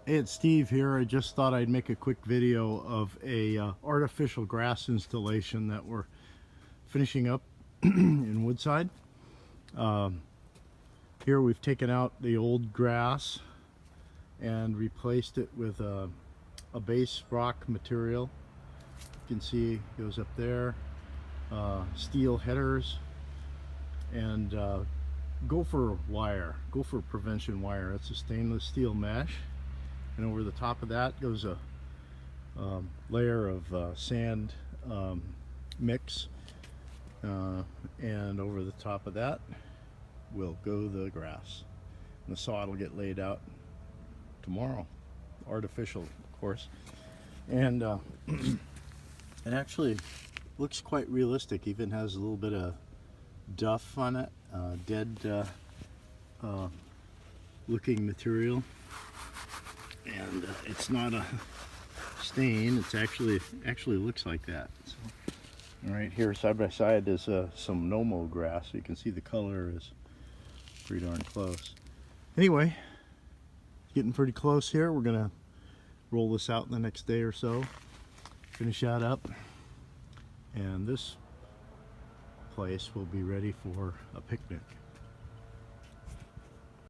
Hey, it's Steve here. I just thought I'd make a quick video of a artificial grass installation that we're finishing up in Woodside. Here we've taken out the old grass and replaced it with a base rock material. You can see it goes up there, steel headers, and gopher wire, gopher prevention wire. It's a stainless steel mesh, and over the top of that goes a layer of sand mix, and over the top of that will go the grass, and the sod will get laid out tomorrow, artificial of course. And it actually looks quite realistic, even has a little bit of duff on it, dead looking material, and it's not a stain. It's actually looks like that. So, right here side by side is some Nomo grass. You can see the color is pretty darn close. Anyway, getting pretty close here. We're gonna roll this out in the next day or so, finish that up, and this place will be ready for a picnic.